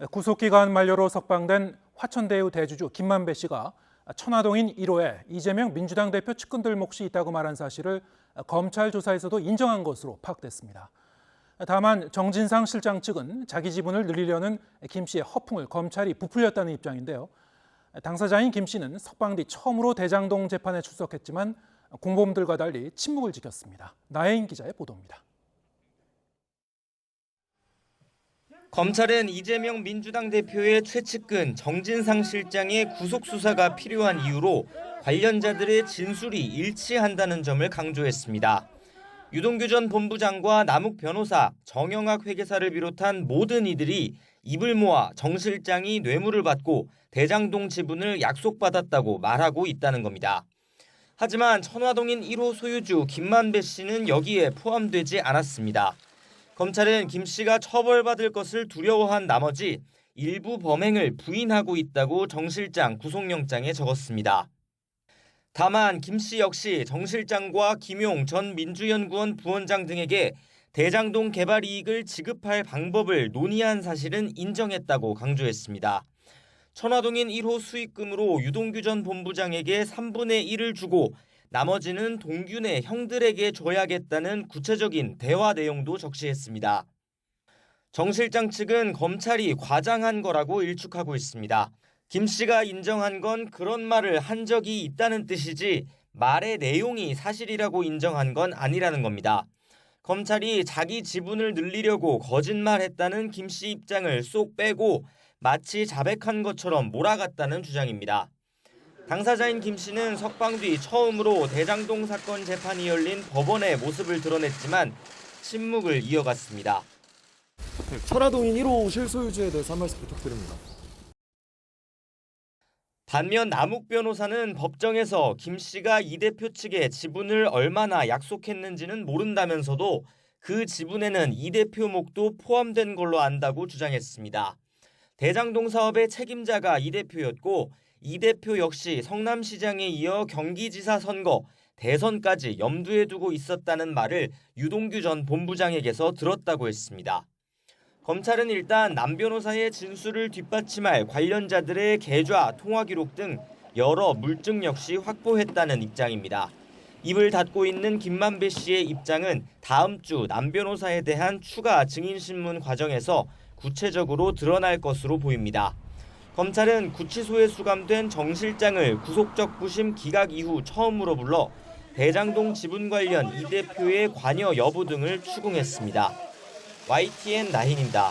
구속기간 만료로 석방된 화천대유 대주주 김만배 씨가 천화동인 1호에 이재명 민주당 대표 측근들 몫이 있다고 말한 사실을 검찰 조사에서도 인정한 것으로 파악됐습니다. 다만 정진상 실장 측은 자기 지분을 늘리려는 김 씨의 허풍을 검찰이 부풀렸다는 입장인데요. 당사자인 김 씨는 석방 뒤 처음으로 대장동 재판에 출석했지만 공범들과 달리 침묵을 지켰습니다. 나혜인 기자의 보도입니다. 검찰은 이재명 민주당 대표의 최측근 정진상 실장의 구속수사가 필요한 이유로 관련자들의 진술이 일치한다는 점을 강조했습니다. 유동규 전 본부장과 남욱 변호사, 정영학 회계사를 비롯한 모든 이들이 입을 모아 정 실장이 뇌물을 받고 대장동 지분을 약속받았다고 말하고 있다는 겁니다. 하지만 천화동인 1호 소유주 김만배 씨는 여기에 포함되지 않았습니다. 검찰은 김 씨가 처벌받을 것을 두려워한 나머지 일부 범행을 부인하고 있다고 정 실장 구속영장에 적었습니다. 다만 김 씨 역시 정 실장과 김용 전 민주연구원 부원장 등에게 대장동 개발 이익을 지급할 방법을 논의한 사실은 인정했다고 강조했습니다. 천화동인 1호 수익금으로 유동규 전 본부장에게 3분의 1을 주고 나머지는 동균의 형들에게 줘야겠다는 구체적인 대화 내용도 적시했습니다. 정 실장 측은 검찰이 과장한 거라고 일축하고 있습니다. 김 씨가 인정한 건 그런 말을 한 적이 있다는 뜻이지 말의 내용이 사실이라고 인정한 건 아니라는 겁니다. 검찰이 자기 지분을 늘리려고 거짓말했다는 김 씨 입장을 쏙 빼고 마치 자백한 것처럼 몰아갔다는 주장입니다. 당사자인 김 씨는 석방 뒤 처음으로 대장동 사건 재판이 열린 법원의 모습을 드러냈지만 침묵을 이어갔습니다. 천화동인 1호 실소유주에 대해서 한 말씀 부탁드립니다. 반면 남욱 변호사는 법정에서 김 씨가 이 대표 측에 지분을 얼마나 약속했는지는 모른다면서도 그 지분에는 이 대표 몫도 포함된 걸로 안다고 주장했습니다. 대장동 사업의 책임자가 이 대표였고 이 대표 역시 성남시장에 이어 경기지사 선거, 대선까지 염두에 두고 있었다는 말을 유동규 전 본부장에게서 들었다고 했습니다. 검찰은 일단 남 변호사의 진술을 뒷받침할 관련자들의 계좌, 통화 기록 등 여러 물증 역시 확보했다는 입장입니다. 입을 닫고 있는 김만배 씨의 입장은 다음 주 남 변호사에 대한 추가 증인신문 과정에서 구체적으로 드러날 것으로 보입니다. 검찰은 구치소에 수감된 정 실장을 구속적 부심 기각 이후 처음으로 불러 대장동 지분 관련 이 대표의 관여 여부 등을 추궁했습니다. YTN 나힌입니다.